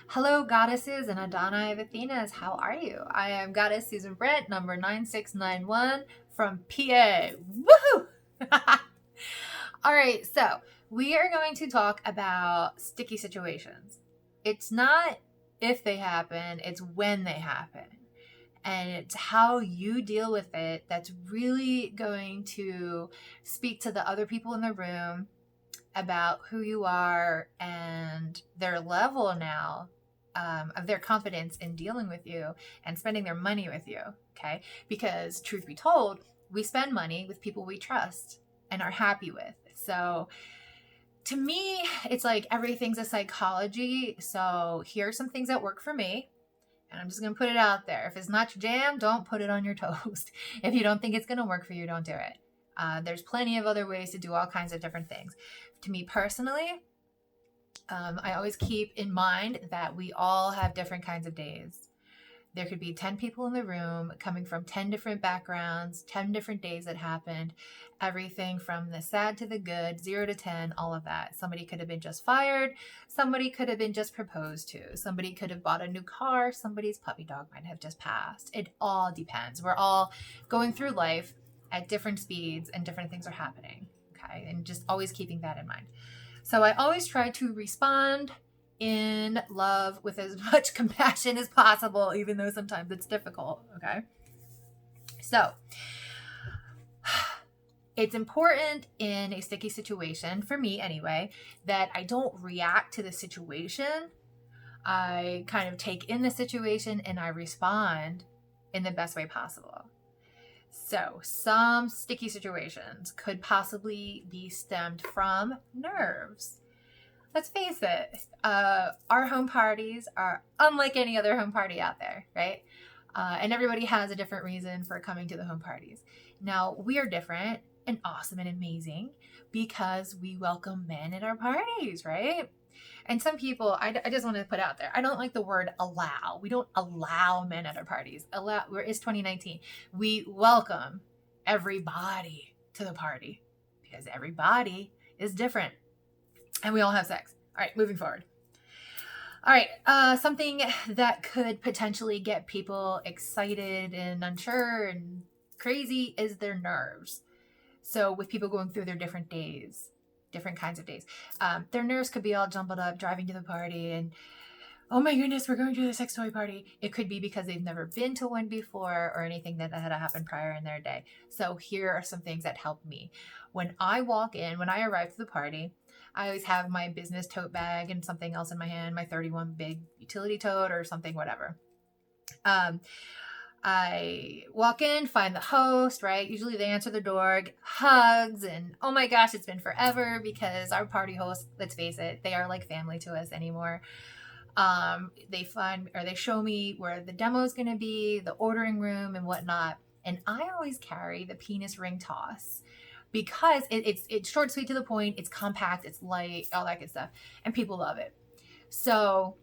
Hello, goddesses and Adonai of Athenas. How are you? I am Goddess Susan Brent, number 9691 from PA. Woohoo! All right, so we are going to talk about sticky situations. It's not if they happen, it's when they happen. And it's how you deal with it that's really going to speak to the other people in the room about who you are and their level now of their confidence in dealing with you and spending their money with you. Okay. Because truth be told, we spend money with people we trust and are happy with. So to me, it's like everything's a psychology. So here are some things that work for me. And I'm just going to put it out there. If it's not your jam, don't put it on your toast. If you don't think it's going to work for you, don't do it. There's plenty of other ways to do all kinds of different things. To me personally, I always keep in mind that we all have different kinds of days. There could be 10 people in the room coming from 10 different backgrounds, 10 different days that happened, everything from the sad to the good, 0 to 10, all of that. Somebody could have been just fired. Somebody could have been just proposed to. Somebody could have bought a new car. Somebody's puppy dog might have just passed. It all depends. We're all going through life at different speeds and different things are happening. Okay. And just always keeping that in mind. So I always try to respond in love with as much compassion as possible, even though sometimes it's difficult. Okay. So it's important in a sticky situation, for me anyway, that I don't react to the situation. I kind of take in the situation and I respond in the best way possible. So some sticky situations could possibly be stemmed from nerves. Let's face it, our home parties are unlike any other home party out there, right? And everybody has a different reason for coming to the home parties. Now, we are different and awesome and amazing because we welcome men at our parties, right? And some people, I just want to put out there, I don't like the word allow. We don't allow men at our parties. It's 2019. We welcome everybody to the party because everybody is different. And we all have sex. All right, moving forward. All right, something that could potentially get people excited and unsure and crazy is their nerves. So with people going through their different days, different kinds of days, their nerves could be all jumbled up driving to the party and, oh my goodness, we're going to the sex toy party. It could be because they've never been to one before or anything that had happened prior in their day. So here are some things that help me. When I arrive to the party, I always have my business tote bag and something else in my hand, my 31 big utility tote or something, whatever. I walk in, find the host, right? Usually they answer the door, get hugs, and oh my gosh, it's been forever because our party hosts, let's face it, they are like family to us anymore. They show me where the demo is going to be, the ordering room and whatnot. And I always carry the penis ring toss because it's short, sweet, to the point. It's compact, it's light, all that good stuff. And people love it. So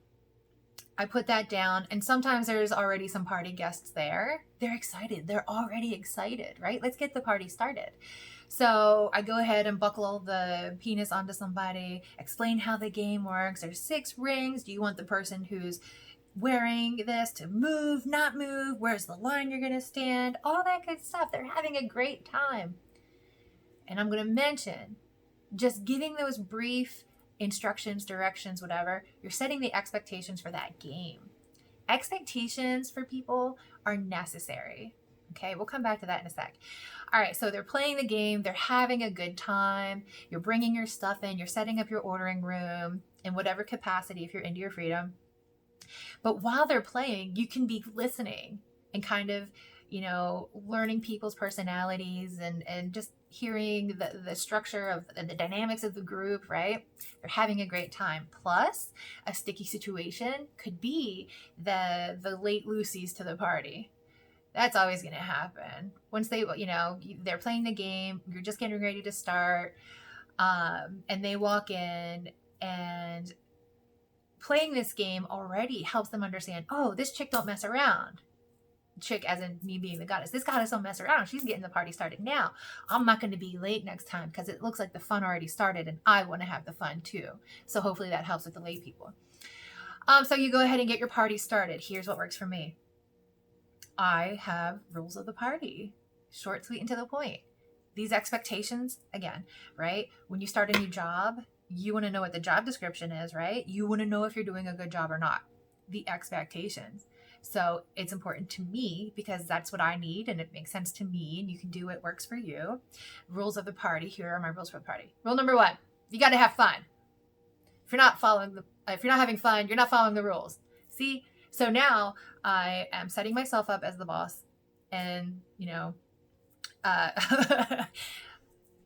I put that down, and sometimes there's already some party guests there. They're excited. They're already excited, right? Let's get the party started. So I go ahead and buckle the penis onto somebody, explain how the game works. There's 6 rings. Do you want the person who's wearing this to move, not move? Where's the line you're going to stand? All that good stuff. They're having a great time. And I'm going to mention just giving those brief instructions, directions, whatever, you're setting the expectations for that game. Expectations for people are necessary. Okay, we'll come back to that in a sec. All right, so they're playing the game, they're having a good time, you're bringing your stuff in, you're setting up your ordering room in whatever capacity if you're into your freedom. But while they're playing, you can be listening and kind of, learning people's personalities and just hearing the structure of the dynamics of the group, right? They're having a great time. Plus, a sticky situation could be the late Lucy's to the party. That's always going to happen. Once they're playing the game, you're just getting ready to start, and they walk in, and playing this game already helps them understand, oh, this chick don't mess around. Chick as in me being the goddess. This goddess don't mess around. She's getting the party started now. I'm not going to be late next time because it looks like the fun already started and I want to have the fun too. So hopefully that helps with the late people. So you go ahead and get your party started. Here's what works for me. I have rules of the party. Short, sweet, and to the point. These expectations, again, right? When you start a new job, you want to know what the job description is, right? You want to know if you're doing a good job or not. The expectations. So it's important to me because that's what I need and it makes sense to me and you can do what works for you. Rules of the party. Here are my rules for the party. Rule number 1, you got to have fun. If you're not having fun, you're not following the rules. See? So now I am setting myself up as the boss and,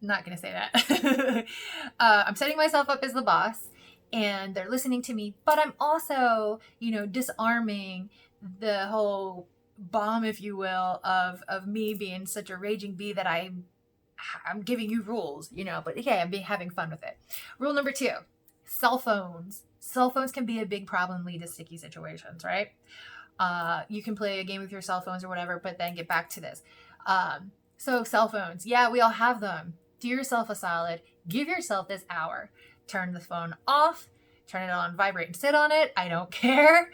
not going to say that. I'm setting myself up as the boss and they're listening to me, but I'm also, disarming the whole bomb, if you will, of me being such a raging bee that I'm giving you rules, but okay, I'm having fun with it. Rule number 2, cell phones. Cell phones can be a big problem, lead to sticky situations, right? You can play a game with your cell phones or whatever, but then get back to this. So cell phones, yeah, we all have them. Do yourself a solid. Give yourself this hour. Turn the phone off. Turn it on vibrate and sit on it. I don't care.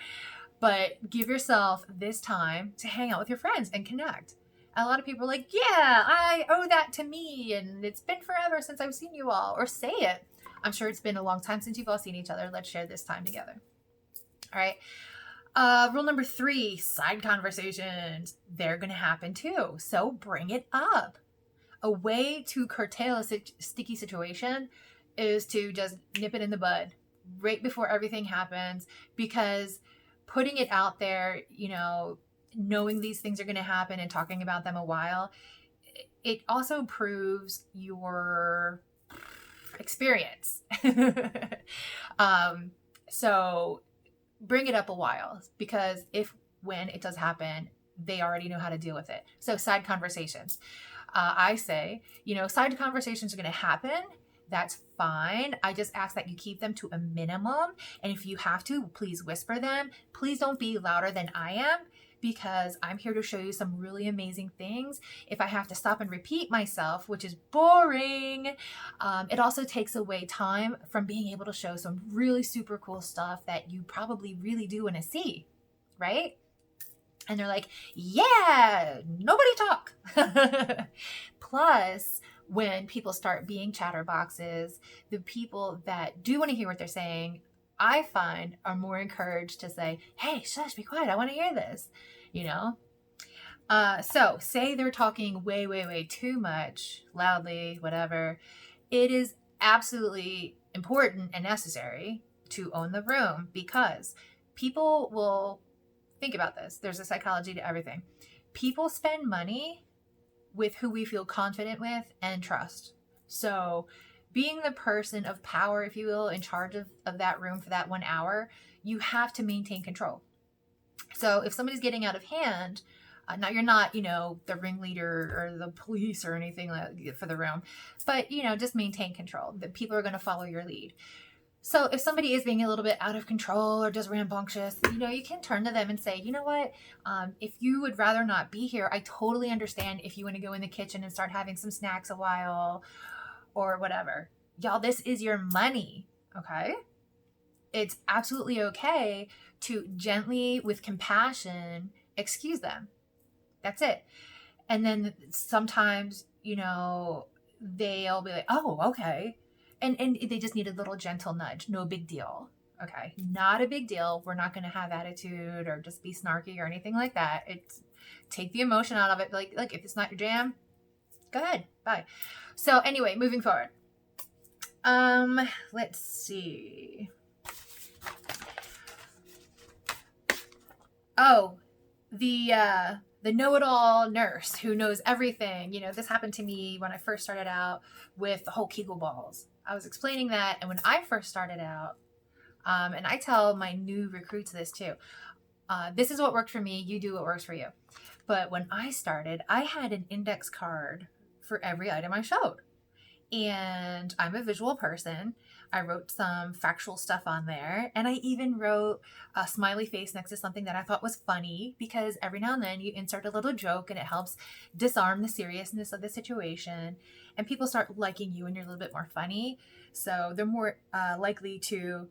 But give yourself this time to hang out with your friends and connect. A lot of people are like, yeah, I owe that to me. And it's been forever since I've seen you all. Or say it. I'm sure it's been a long time since you've all seen each other. Let's share this time together. All right. Rule number 3, side conversations. They're going to happen too. So bring it up. A way to curtail a sticky situation is to just nip it in the bud right before everything happens, because putting it out there, knowing these things are going to happen and talking about them a while, it also proves your experience. So bring it up a while, because when it does happen, they already know how to deal with it. So side conversations. I say, side conversations are going to happen. That's fine. I just ask that you keep them to a minimum. And if you have to, please whisper them. Please don't be louder than I am, because I'm here to show you some really amazing things. If I have to stop and repeat myself, which is boring, it also takes away time from being able to show some really super cool stuff that you probably really do want to see, right? And they're like, yeah, nobody talk. Plus, when people start being chatterboxes, the people that do want to hear what they're saying, I find, are more encouraged to say, hey, shush, be quiet. I want to hear this, So say they're talking way, way, way too much, loudly, whatever. It is absolutely important and necessary to own the room, because people will think about this. There's a psychology to everything. People spend money with who we feel confident with and trust. So being the person of power, if you will, in charge of that room for that 1 hour, you have to maintain control. So if somebody's getting out of hand, now you're not, the ringleader or the police or anything like for the room, but, just maintain control. The people are going to follow your lead. So if somebody is being a little bit out of control or just rambunctious, you can turn to them and say, you know what, if you would rather not be here, I totally understand if you want to go in the kitchen and start having some snacks a while or whatever. Y'all, this is your money, okay? It's absolutely okay to gently, with compassion, excuse them. That's it. And then sometimes, they'll be like, oh, okay. And they just need a little gentle nudge. No big deal. Okay. Not a big deal. We're not going to have attitude or just be snarky or anything like that. It's take the emotion out of it. Like, if it's not your jam, go ahead. Bye. So anyway, moving forward. Let's see. Oh, the know-it-all nurse who knows everything. This happened to me when I first started out with the whole Kegel balls. I was explaining that, and when I first started out, and I tell my new recruits this too, this is what worked for me, you do what works for you. But when I started, I had an index card for every item I showed. And I'm a visual person. I wrote some factual stuff on there, and I even wrote a smiley face next to something that I thought was funny, because every now and then you insert a little joke and it helps disarm the seriousness of the situation, and people start liking you when you're a little bit more funny. So they're more likely to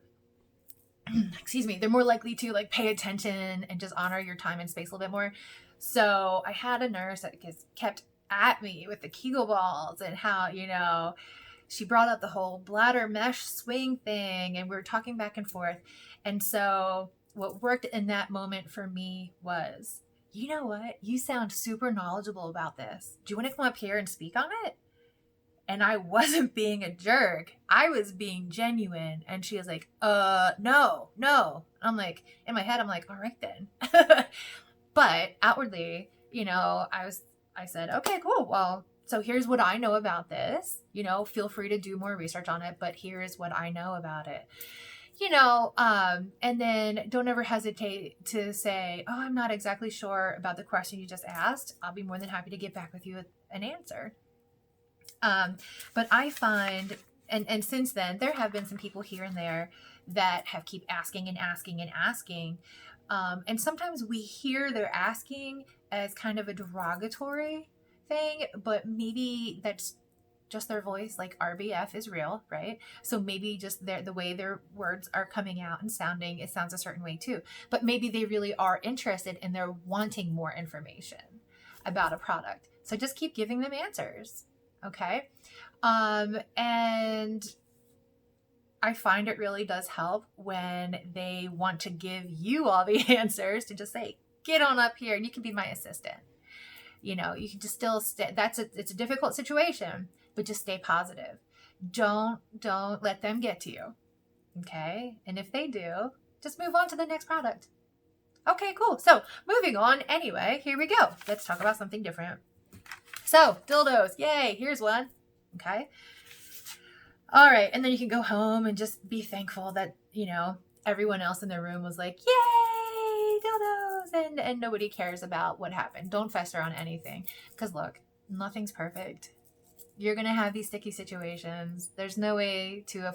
excuse me, they're more likely to like pay attention and just honor your time and space a little bit more. So I had a nurse that just kept at me with the Kegel balls and how, she brought up the whole bladder mesh swing thing, and we were talking back and forth. And so what worked in that moment for me was, you know what? You sound super knowledgeable about this. Do you want to come up here and speak on it? And I wasn't being a jerk. I was being genuine. And she was like, no. I'm like, in my head, I'm like, all right then. But outwardly, I said, okay, cool. Well, so here's what I know about this. Feel free to do more research on it, but here's what I know about it. And then don't ever hesitate to say, oh, I'm not exactly sure about the question you just asked. I'll be more than happy to get back with you with an answer. But I find, and since then, there have been some people here and there that have keep asking and asking and asking. And sometimes we hear their asking as kind of a derogatory thing, but maybe that's just their voice. Like RBF is real, right? So maybe just the way their words are coming out and sounding, it sounds a certain way too. But maybe they really are interested and they're wanting more information about a product. So just keep giving them answers. Okay. And I find it really does help when they want to give you all the answers to just say, get on up here and you can be my assistant. You can just still stay. It's a difficult situation, but just stay positive. Don't let them get to you. Okay. And if they do, just move on to the next product. Okay, cool. So moving on anyway, here we go. Let's talk about something different. So dildos. Yay. Here's one. Okay. All right. And then you can go home and just be thankful that, everyone else in the room was like, yay, dildos. And nobody cares about what happened. Don't fester on anything. Because look, nothing's perfect. You're going to have these sticky situations. There's no way to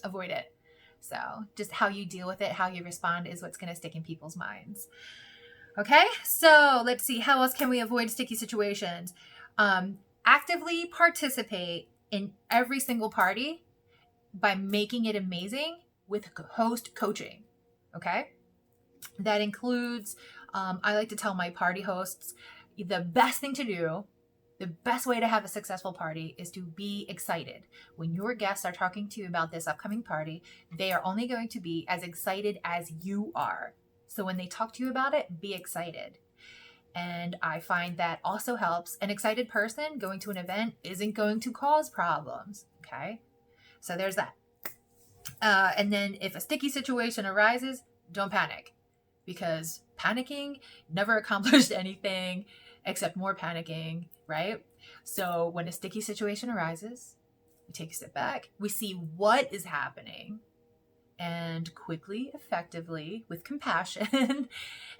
avoid it. So just how you deal with it, how you respond is what's going to stick in people's minds. Okay. So let's see. How else can we avoid sticky situations? Actively participate in every single party by making it amazing with host coaching. Okay. That includes, I like to tell my party hosts, the best thing to do, the best way to have a successful party is to be excited. When your guests are talking to you about this upcoming party, they are only going to be as excited as you are. So when they talk to you about it, be excited. And I find that also helps. An excited person going to an event isn't going to cause problems. Okay. So there's that. And then if a sticky situation arises, don't panic, because panicking never accomplished anything except more panicking, right? So when a sticky situation arises, we take a step back, we see what is happening, and quickly, effectively, with compassion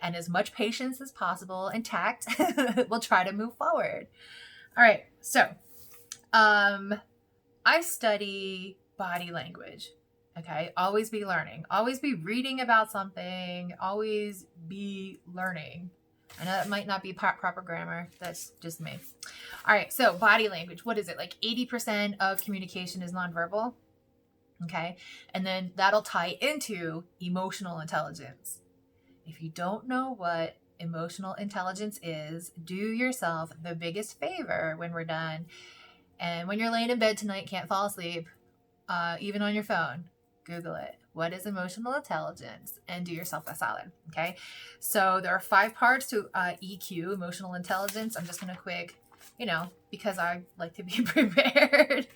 and as much patience as possible and tact, we'll try to move forward. All right. So, I study body language. Okay. Always be learning. Always be reading about something. Always be learning. I know that might not be proper grammar. That's just me. All right. So body language. What is it? Like 80% of communication is nonverbal. Okay. And then that'll tie into emotional intelligence. If you don't know what emotional intelligence is, do yourself the biggest favor when we're done. And when you're laying in bed tonight, can't fall asleep, even on your phone, Google it. What is emotional intelligence? And do yourself a solid. Okay. So there are 5 parts to EQ, emotional intelligence. I'm just going to quick, because I like to be prepared.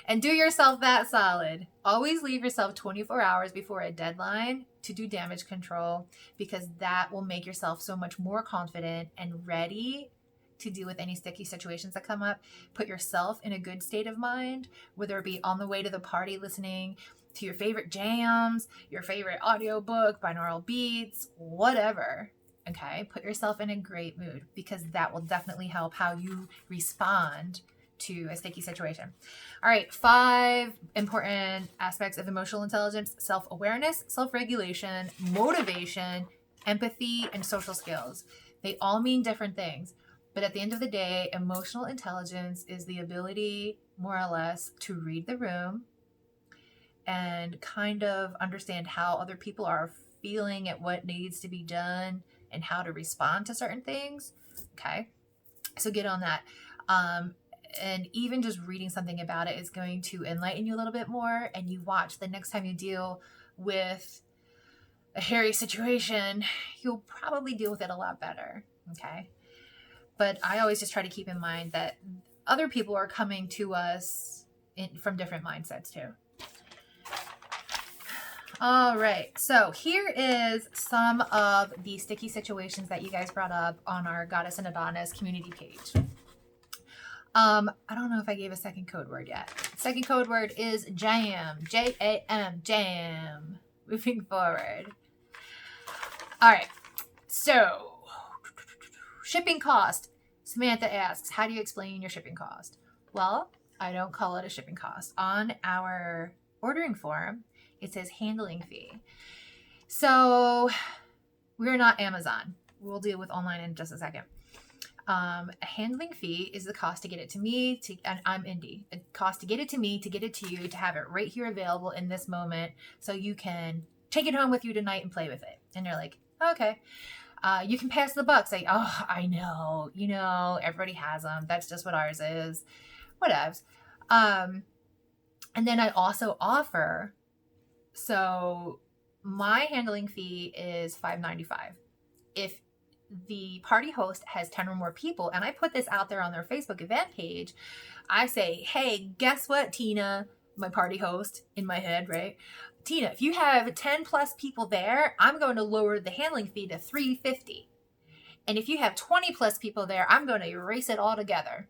And do yourself that solid. Always leave yourself 24 hours before a deadline to do damage control, because that will make yourself so much more confident and ready to deal with any sticky situations that come up. Put yourself in a good state of mind, whether it be on the way to the party listening to your favorite jams, your favorite audiobook, binaural beats, whatever. Okay, put yourself in a great mood, because that will definitely help how you respond to a sticky situation. All right, 5 important aspects of emotional intelligence: self-awareness, self-regulation, motivation, empathy, and social skills. They all mean different things, but at the end of the day, emotional intelligence is the ability, more or less, to read the room and kind of understand how other people are feeling at what needs to be done and how to respond to certain things. Okay. So get on that. And even just reading something about it is going to enlighten you a little bit more. And you watch the next time you deal with a hairy situation, you'll probably deal with it a lot better. Okay. But I always just try to keep in mind that other people are coming to us from different mindsets too. All right, so here is some of the sticky situations that you guys brought up on our Goddess and Adonis community page. I don't know if I gave a second code word yet. Second code word is jam, J-A-M, jam. Moving forward. All right, so shipping cost. Samantha asks, how do you explain your shipping cost? Well, I don't call it a shipping cost. On our ordering form, it says handling fee. So we're not Amazon. We'll deal with online in just a second. A handling fee is the cost to get it to me, and I'm indie. A cost to get it to me, to get it to you, to have it right here available in this moment so you can take it home with you tonight and play with it. And they're like, okay. You can pass the buck. Say, oh, I know, everybody has them. That's just what ours is. Whatevs. And then I also offer, so my handling fee is $5.95. If the party host has 10 or more people, and I put this out there on their Facebook event page, I say, hey, guess what, Tina, my party host in my head, right? Tina, if you have 10 plus people there, I'm going to lower the handling fee to $3.50. And if you have 20 plus people there, I'm going to erase it all together.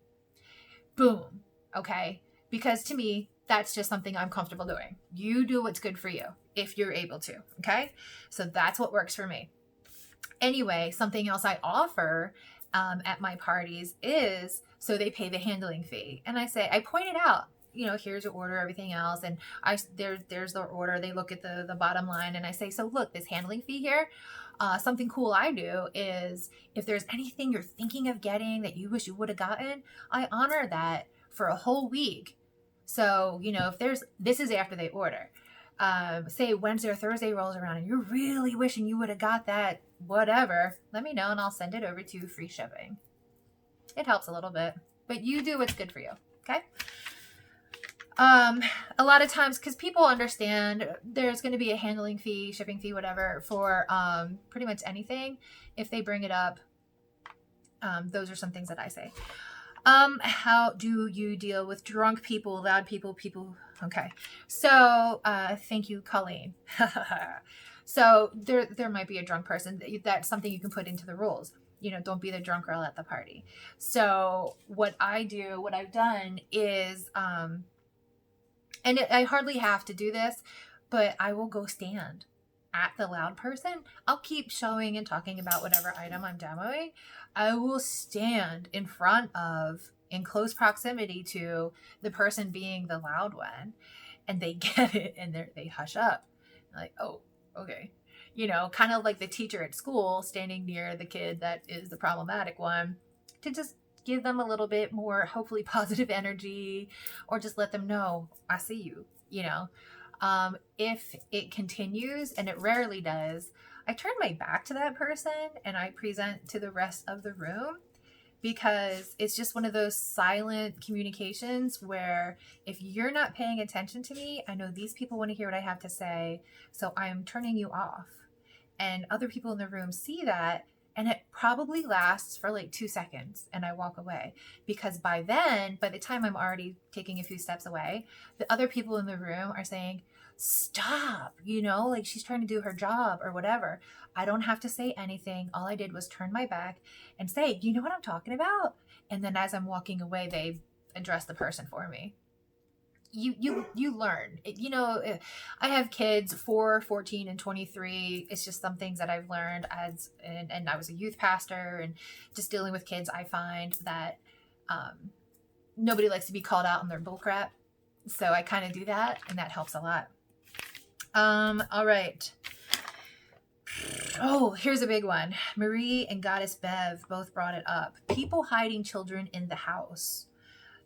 Boom. Okay. Because to me, that's just something I'm comfortable doing. You do what's good for you if you're able to. Okay. So that's what works for me. Anyway, something else I offer at my parties is, so they pay the handling fee. And I point it out, here's your order, everything else. And there's their order. They look at the bottom line and I say, so look, this handling fee here, something cool I do is if there's anything you're thinking of getting that you wish you would have gotten, I honor that for a whole week. So, if this is after they order, say Wednesday or Thursday rolls around and you're really wishing you would have got that, whatever, let me know and I'll send it over to you free shipping. It helps a little bit, but you do what's good for you. Okay. A lot of times, because people understand there's going to be a handling fee, shipping fee, whatever, for pretty much anything. If they bring it up, those are some things that I say. How do you deal with drunk people, loud people? Okay. So, thank you, Colleen. So there might be a drunk person. That's something you can put into the rules. Don't be the drunk girl at the party. So what I've done is, I hardly have to do this, but I will go stand at the loud person. I'll keep showing and talking about whatever item I'm demoing. I will stand in close proximity to the person being the loud one, and they get it and they hush up. Like, oh, okay. Kind of like the teacher at school standing near the kid that is the problematic one, to just give them a little bit more, hopefully positive energy, or just let them know, I see you, if it continues, and it rarely does, I turn my back to that person and I present to the rest of the room, because it's just one of those silent communications where if you're not paying attention to me, I know these people want to hear what I have to say, so I'm turning you off. And other people in the room see that, and it probably lasts for like 2 seconds and I walk away, because by the time I'm already taking a few steps away, the other people in the room are saying, stop, like she's trying to do her job or whatever. I don't have to say anything. All I did was turn my back and say, you know what I'm talking about? And then as I'm walking away, they address the person for me. You learn, I have kids 4, 14, and 23. It's just some things that I've learned and I was a youth pastor, and just dealing with kids, I find that nobody likes to be called out on their bullcrap. So I kind of do that, and that helps a lot. All right. Oh, here's a big one. Marie and Goddess Bev both brought it up. People hiding children in the house.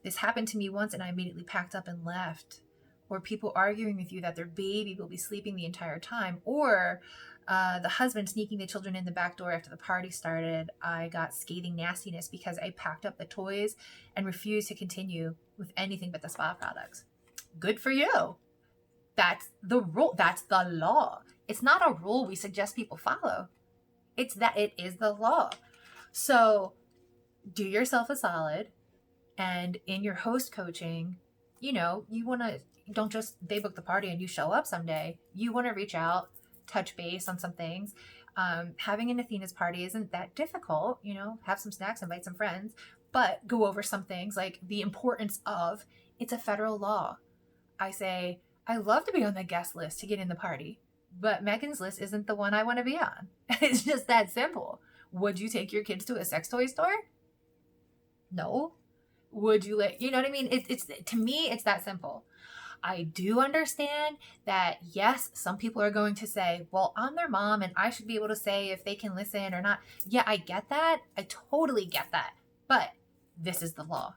This happened to me once and I immediately packed up and left. or people arguing with you that their baby will be sleeping the entire time, or the husband sneaking the children in the back door after the party started, I got scathing nastiness because I packed up the toys and refused to continue with anything but the spa products. Good for you. That's the rule. That's the law. It's not a rule we suggest people follow. It's that it is the law. So do yourself a solid, and in your host coaching, you want to, don't just, they book the party and you show up someday. You want to reach out, touch base on some things. Having an Athena's party isn't that difficult, have some snacks, invite some friends, but go over some things like the importance of, it's a federal law. I say, I love to be on the guest list to get in the party, but Megan's list isn't the one I want to be on. It's just that simple. Would you take your kids to a sex toy store? No. Would you you know what I mean? It's to me, it's that simple. I do understand that, yes, some people are going to say, well, I'm their mom and I should be able to say if they can listen or not. Yeah, I get that. I totally get that. But this is the law.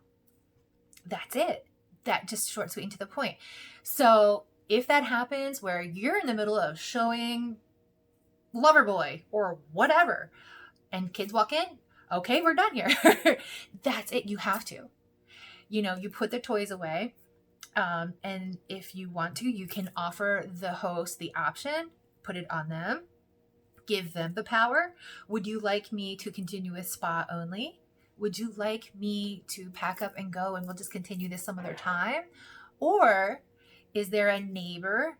That's it. That just short, sweet, and to the point. So if that happens where you're in the middle of showing Loverboy or whatever, and kids walk in, okay, we're done here. That's it. You have to. You put the toys away. And if you want to, you can offer the host the option, put it on them, give them the power. Would you like me to continue with spa only? Would you like me to pack up and go and we'll just continue this some other time? Or is there a neighbor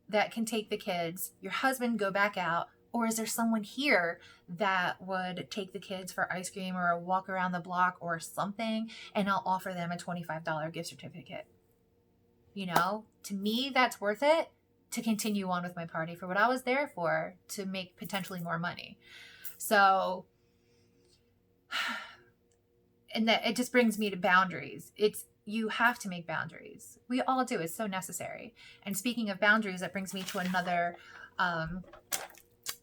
that can take the kids, your husband go back out? Or is there someone here that would take the kids for ice cream or a walk around the block or something, and I'll offer them a $25 gift certificate? To me, that's worth it to continue on with my party for what I was there for, to make potentially more money. So, and that it just brings me to boundaries. You have to make boundaries. We all do. It's so necessary. And speaking of boundaries, that brings me to another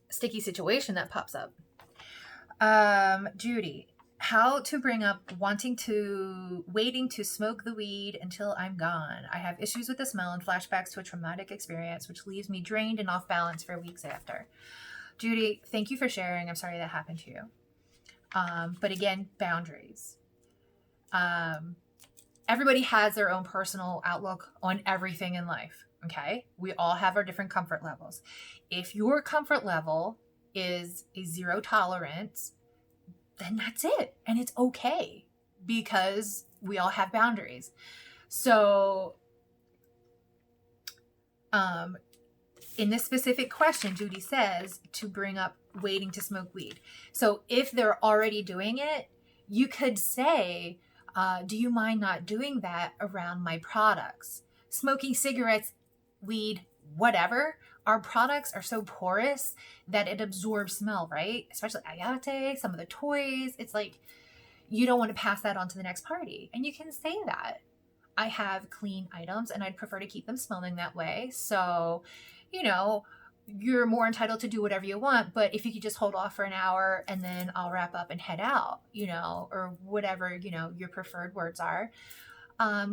sticky situation that pops up. Judy, how to bring up waiting to smoke the weed until I'm gone. I have issues with the smell and flashbacks to a traumatic experience, which leaves me drained and off balance for weeks after. Judy, thank you for sharing. I'm sorry that happened to you. But again, boundaries. Everybody has their own personal outlook on everything in life. Okay. We all have our different comfort levels. If your comfort level is a 0 tolerance, then that's it. And it's okay, because we all have boundaries. So, in this specific question, Judy says to bring up waiting to smoke weed. So if they're already doing it, you could say, do you mind not doing that around my products? Smoking cigarettes, weed, whatever. Our products are so porous that it absorbs smell, right? Especially Ayate, some of the toys. It's like, you don't want to pass that on to the next party. And you can say that. I have clean items and I'd prefer to keep them smelling that way. So, you're more entitled to do whatever you want, but if you could just hold off for an hour and then I'll wrap up and head out, or whatever, your preferred words are.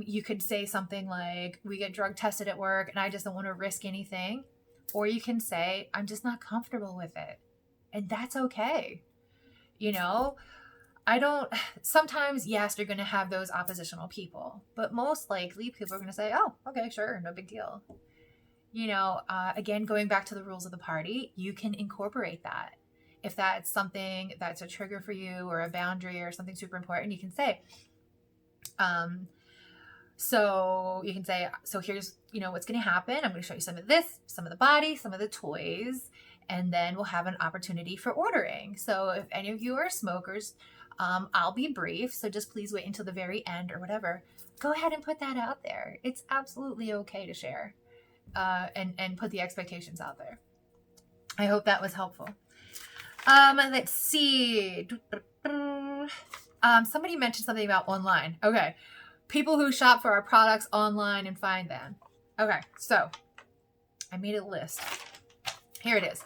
You could say something like, we get drug tested at work and I just don't want to risk anything. Or you can say, I'm just not comfortable with it. And that's okay. Sometimes, yes, you're going to have those oppositional people, but most likely people are going to say, oh, okay, sure, no big deal. Again, going back to the rules of the party, you can incorporate that. If that's something that's a trigger for you or a boundary or something super important, you can say, so here's, what's going to happen. I'm going to show you some of this, some of the body, some of the toys, and then we'll have an opportunity for ordering. So if any of you are smokers, I'll be brief. So just please wait until the very end or whatever. Go ahead and put that out there. It's absolutely okay to share, and put the expectations out there. I hope that was helpful. Let's see. Somebody mentioned something about online. Okay. People who shop for our products online and find them. Okay, so I made a list. Here it is.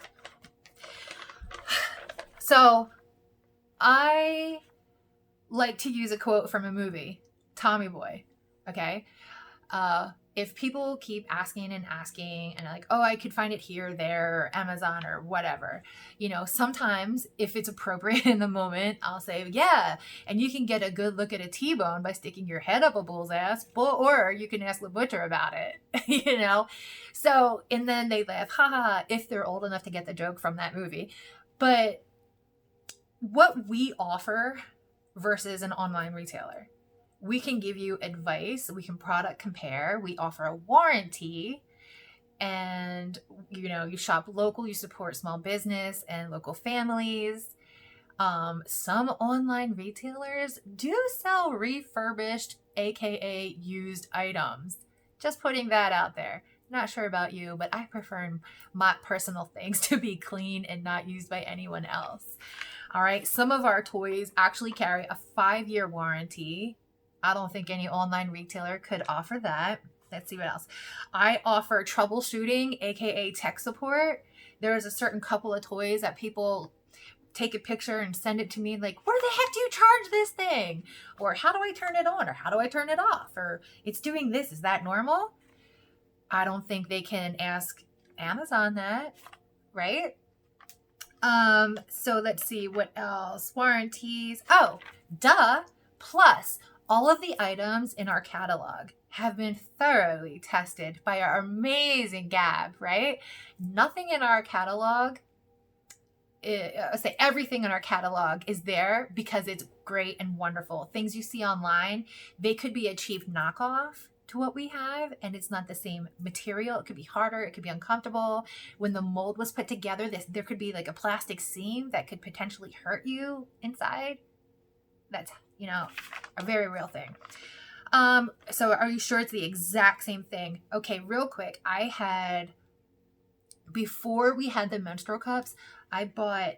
So I like to use a quote from a movie, Tommy Boy. Okay. if people keep asking and asking and like, oh, I could find it here, there, or Amazon or whatever, sometimes if it's appropriate in the moment, I'll say, yeah, and you can get a good look at a T-bone by sticking your head up a bull's ass, or you can ask the butcher about it, So, and then they laugh, haha, if they're old enough to get the joke from that movie. But what we offer versus an online retailer, we can give you advice, we can product compare, we offer a warranty, and you shop local, you support small business and local families. Some online retailers do sell refurbished, aka used items. Just putting that out there. Not sure about you, but I prefer my personal things to be clean and not used by anyone else. All right, some of our toys actually carry a 5-year warranty. I don't think any online retailer could offer that. Let's see what else. I offer troubleshooting, aka tech support. There is a certain couple of toys that people take a picture and send it to me like, where the heck do you charge this thing? Or how do I turn it on? Or how do I turn it off? Or it's doing this. Is that normal? I don't think they can ask Amazon that, right? So let's see what else. Warranties. Oh, duh. Plus, all of the items in our catalog have been thoroughly tested by our amazing Gab, right? Nothing in our catalog, everything in our catalog is there because it's great and wonderful. Things you see online, they could be a cheap knockoff to what we have, and it's not the same material. It could be harder, it could be uncomfortable. When the mold was put together, there could be like a plastic seam that could potentially hurt you inside. That's a very real thing. So are you sure it's the exact same thing? Okay, real quick. Before we had the menstrual cups, I bought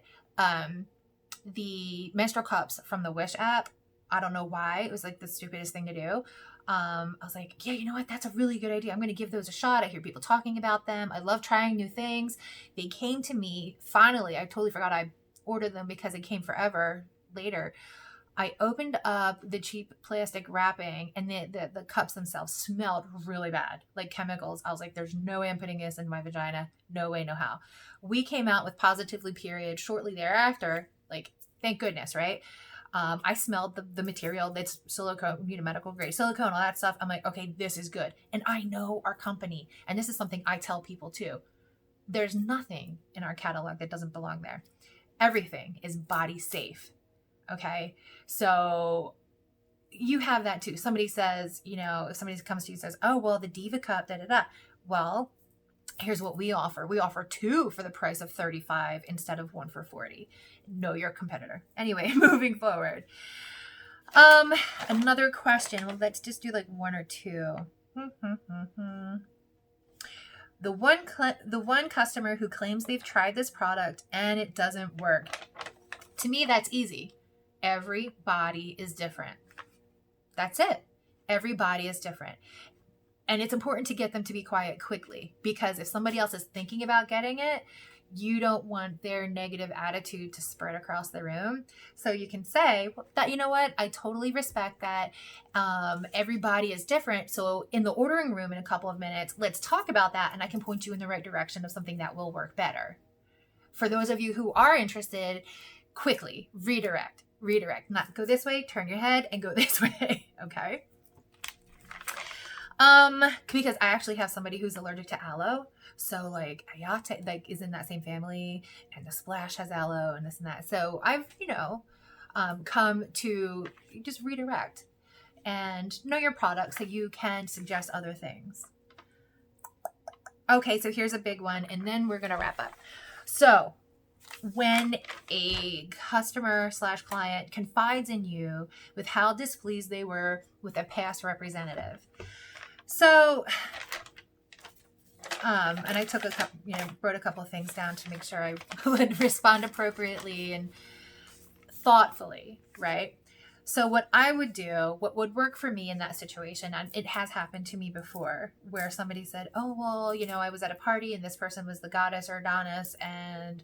the menstrual cups from the Wish app. I don't know why. It was like the stupidest thing to do. I was like, yeah, you know what? That's a really good idea. I'm going to give those a shot. I hear people talking about them. I love trying new things. They came to me finally. I totally forgot I ordered them because it came forever later. I opened up the cheap plastic wrapping, and the cups themselves smelled really bad, like chemicals. I was like, there's no way I'm putting this in my vagina. No way, no how. We came out with Positively Period shortly thereafter. Like, thank goodness, right? I smelled the material. That's silicone, medical grade silicone, all that stuff. I'm like, okay, this is good. And I know our company, and this is something I tell people too. There's nothing in our catalog that doesn't belong there. Everything is body safe. Okay, so you have that too. Somebody says, if somebody comes to you and says, oh, well, the Diva Cup, da-da-da. Well, here's what we offer. We offer 2 for the price of $35 instead of 1 for $40. Know your competitor. Anyway, moving forward. Another question. Well, let's just do like 1 or 2. The one customer who claims they've tried this product and it doesn't work. To me, that's easy. Everybody is different. That's it. Everybody is different. And it's important to get them to be quiet quickly, because if somebody else is thinking about getting it, you don't want their negative attitude to spread across the room. So you can say that, you know what, I totally respect that. Everybody is different. So in the ordering room in a couple of minutes, let's talk about that. And I can point you in the right direction of something that will work better. For those of you who are interested, quickly redirect, not go this way, turn your head and go this way. Okay. Because I actually have somebody who's allergic to aloe. So like Ayate is in that same family, and the Splash has aloe and this and that. So I've, come to just redirect and know your product so you can suggest other things. Okay. So here's a big one, and then we're going to wrap up. So when a customer / client confides in you with how displeased they were with a past representative. So, and I took a couple, wrote a couple of things down to make sure I would respond appropriately and thoughtfully, right? So what I would do, what would work for me in that situation, and it has happened to me before, where somebody said, oh, well, I was at a party and this person was the goddess or Adonis, and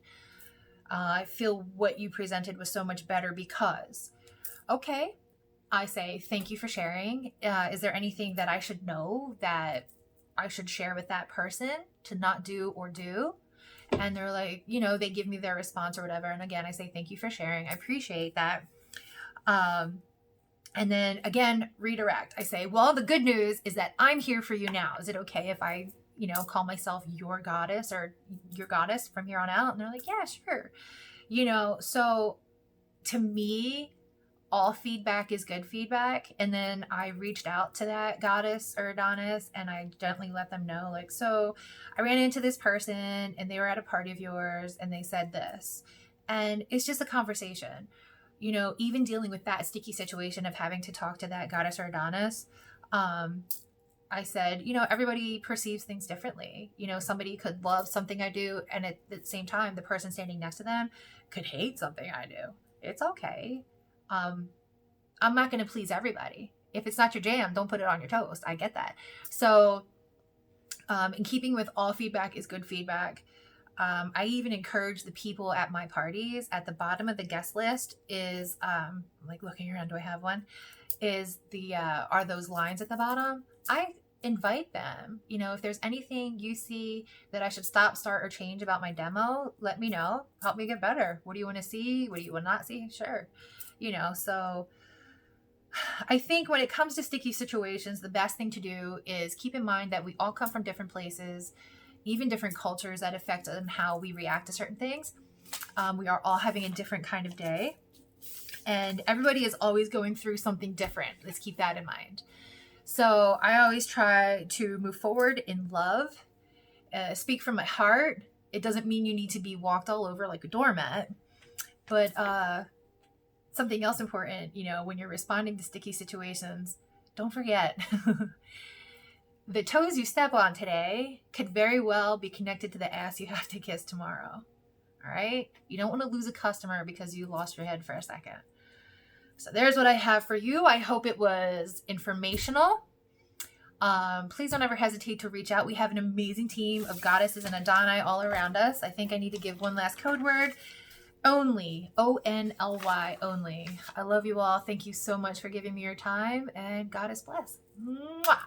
I feel what you presented was so much better because, okay, I say, thank you for sharing. Is there anything that I should know that I should share with that person to not do or do. And they're like, they give me their response or whatever. And again, I say, thank you for sharing. I appreciate that. And then again, redirect. I say, well, the good news is that I'm here for you now. Is it okay if I, call myself your goddess or your goddess from here on out? And they're like, yeah, sure. So to me, all feedback is good feedback. And then I reached out to that goddess or Adonis and I gently let them know, like, so I ran into this person and they were at a party of yours and they said this. And it's just a conversation. Even dealing with that sticky situation of having to talk to that goddess or Adonis, I said, everybody perceives things differently. Somebody could love something I do, and at the same time, the person standing next to them could hate something I do. It's okay. I'm not going to please everybody. If it's not your jam, don't put it on your toast. I get that. So, in keeping with all feedback is good feedback. I even encourage the people at my parties at the bottom of the guest list is, I'm like looking around, do I have one? Are those lines at the bottom? I invite them. If there's anything you see that I should stop, start, or change about my demo, let me know. Help me get better. What do you want to see? What do you want to not see? Sure. So I think when it comes to sticky situations, the best thing to do is keep in mind that we all come from different places, even different cultures that affect on how we react to certain things. We are all having a different kind of day, and everybody is always going through something different. Let's keep that in mind. So I always try to move forward in love, speak from my heart. It doesn't mean you need to be walked all over like a doormat, but something else important, when you're responding to sticky situations, don't forget the toes you step on today could very well be connected to the ass you have to kiss tomorrow. All right? You don't want to lose a customer because you lost your head for a second. So there's what I have for you. I hope it was informational. Please don't ever hesitate to reach out. We have an amazing team of goddesses and Adonai all around us. I think I need to give one last code word. Only. ONLY. Only. I love you all. Thank you so much for giving me your time, and goddess bless. Mwah.